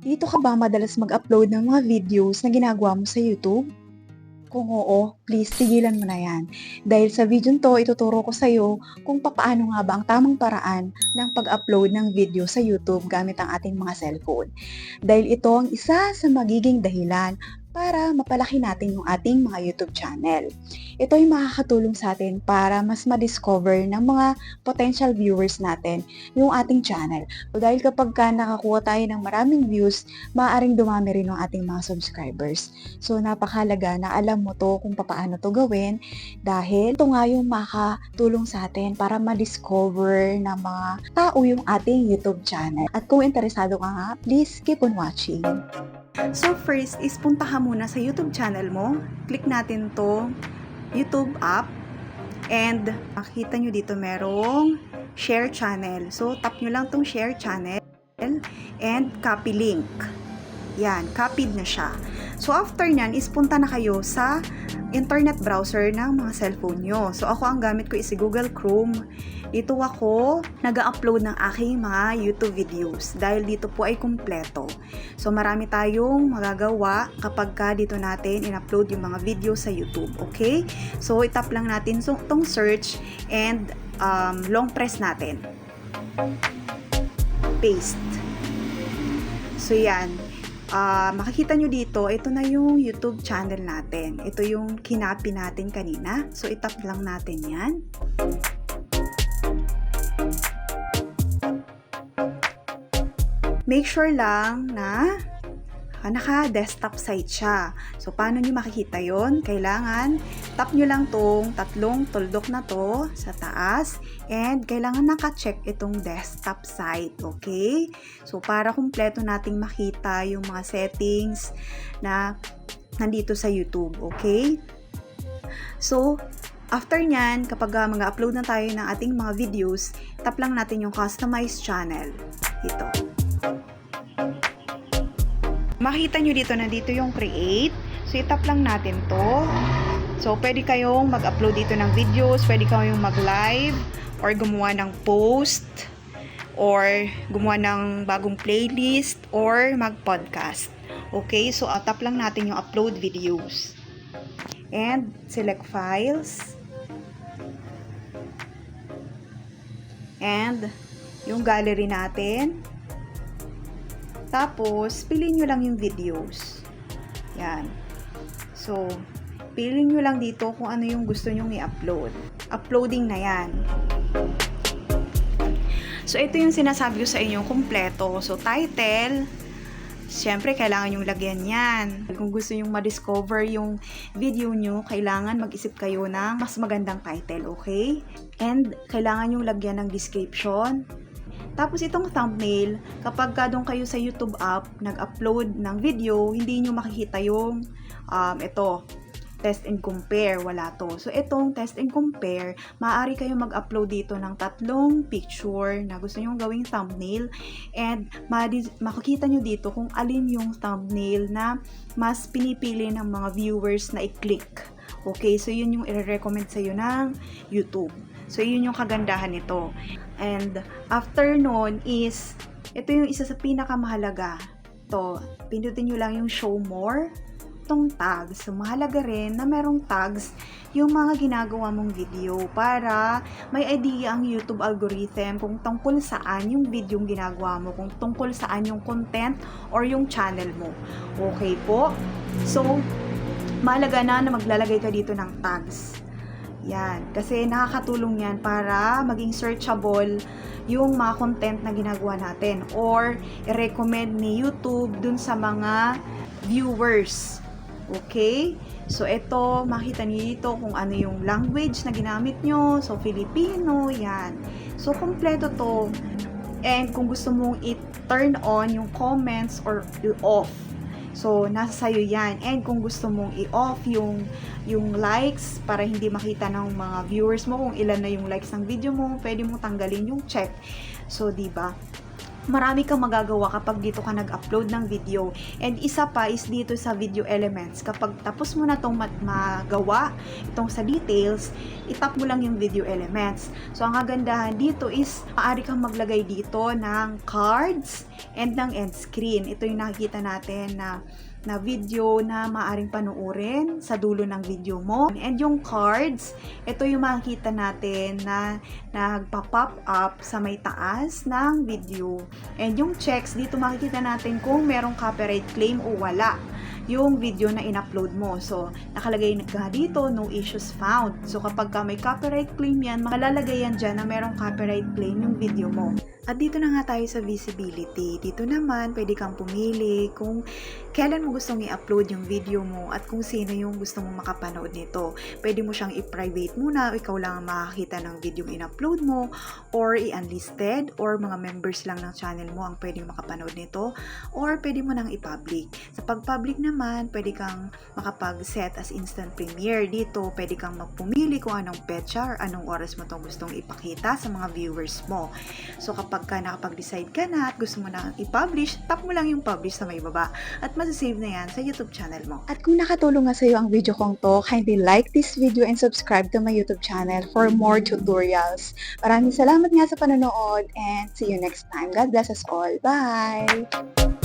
Dito ka ba madalas mag-upload ng mga videos na ginagawa mo sa YouTube? Kung oo, please tigilan mo na yan. Dahil sa video to, ituturo ko sa'yo kung papaano nga ba ang tamang paraan ng pag-upload ng video sa YouTube gamit ang ating mga cellphone. Dahil ito ang isa sa magiging dahilan para mapalaki natin yung ating mga YouTube channel. Ito ay makakatulong sa atin para mas ma-discover ng mga potential viewers natin yung ating channel. So, dahil kapag nakakuha tayo ng maraming views, maaaring dumami rin yung ating mga subscribers. So, napakahalaga na alam mo to kung paano to gawin dahil ito nga yung makatulong sa atin para ma-discover ng mga tao yung ating YouTube channel. At kung interesado ka nga, please keep on watching. So first is puntahan muna sa YouTube channel mo. Click natin to YouTube app and makita nyo dito merong share channel. So tap nyo lang tong share channel and copy link. Yan, copied na siya. So after nyan is punta na kayo sa internet browser ng mga cellphone nyo. So ako ang gamit ko is si Google Chrome. Dito ako nag-upload ng aking mga YouTube videos dahil dito po ay kumpleto. So marami tayong magagawa kapag dito natin in-upload yung mga video sa YouTube, okay? So itap lang natin tong search and long press natin. Paste. So yan. Makikita nyo dito, ito na yung YouTube channel natin. Ito yung kinapi natin kanina. So itap lang natin yan. Make sure lang na naka-desktop site siya. So, paano nyo makikita yon? Kailangan, tap nyo lang tong tatlong tuldok na to sa taas and kailangan naka-check itong desktop site. Okay? So, para kumpleto nating makita yung mga settings na nandito sa YouTube. Okay? So, after nyan, kapag mag-upload na tayo ng ating mga videos, tap lang natin yung customize channel. Ito. Makita nyo dito na dito yung create. So, itap lang natin to. So, pwede kayong mag-upload dito ng videos, pwede kayong mag-live, or gumawa ng post, or gumawa ng bagong playlist, or mag-podcast. Okay? So, tap lang natin yung upload videos. And, select files. And, yung gallery natin. Tapos, piliin nyo lang yung videos. Yan. So, piliin nyo lang dito kung ano yung gusto nyong i-upload. Uploading na yan. So, ito yung sinasabi ko sa inyo, kumpleto. So, title, syempre, kailangan yung lagyan yan. Kung gusto nyong ma-discover yung video nyo, kailangan mag-isip kayo ng mas magandang title, okay? And, kailangan yung lagyan ng description. Tapos itong thumbnail, kapag doon kayo sa YouTube app, nag-upload ng video, hindi nyo makikita yung ito, test and compare, wala to. So itong test and compare, maaari kayo mag-upload dito ng tatlong picture na gusto nyo gawing thumbnail and makikita nyo dito kung alin yung thumbnail na mas pinipili ng mga viewers na i-click. Okay, so yun yung i-recommend sa'yo ng YouTube. So, yun yung kagandahan nito. And, after nun is, ito yung isa sa pinakamahalaga. Ito, pindutin nyo lang yung show more, itong tags. So, mahalaga rin na merong tags yung mga ginagawa mong video para may idea ang YouTube algorithm kung tungkol saan yung video yung ginagawa mo, kung tungkol saan yung content or yung channel mo. Okay po? So, mahalaga na maglalagay ka dito ng tags. Yan. Kasi nakakatulong yan para maging searchable yung mga content na ginagawa natin or i-recommend ni YouTube dun sa mga viewers. Okay? So, ito, makita niyo dito kung ano yung language na ginamit nyo. So, Filipino, yan. So, kompleto to. And kung gusto mong i-turn on yung comments or i-off, so, nasa sayo yan. And kung gusto mong i-off yung likes para hindi makita ng mga viewers mo kung ilan na yung likes ng video mo, pwede mong tanggalin yung check. So, diba? marami kang magagawa kapag dito ka nag-upload ng video. And isa pa is dito sa video elements. Kapag tapos mo na itong magawa, itong sa details, itap mo lang yung video elements. So, ang kagandahan dito is, maaari kang maglagay dito ng cards and ng end screen. Ito yung nakikita natin na video na maaaring panuorin sa dulo ng video mo. And yung cards, ito yung makikita natin na nagpa-pop up sa may taas ng video. And yung checks, dito makikita natin kung merong copyright claim o wala yung video na in-upload mo. So, nakalagay nga dito, no issues found. So, kapag ka may copyright claim yan, malalagay yan dyan na merong copyright claim yung video mo. At dito na nga tayo sa visibility. Dito naman, pwede kang pumili kung kailan mo gustong i-upload yung video mo at kung sino yung gusto mong makapanood nito. Pwede mo siyang i-private muna, ikaw lang ang makakita ng video yung in-upload mo, or i-unlisted, or mga members lang ng channel mo ang pwedeng makapanood nito, or pwede mo nang i-public. Sa pag-public naman, pwede kang makapag-set as instant premiere. Dito, pwede kang magpumili kung anong petsa or anong oras mo itong gustong ipakita sa mga viewers mo. So, kapag nakapag-decide ka na at gusto mo na i-publish, tap mo lang yung publish sa may baba at masasave na yan sa YouTube channel mo. At kung nakatulong nga sa'yo ang video kong to, kindly like this video and subscribe to my YouTube channel for more tutorials. Maraming salamat nga sa panonood and see you next time. God bless us all. Bye!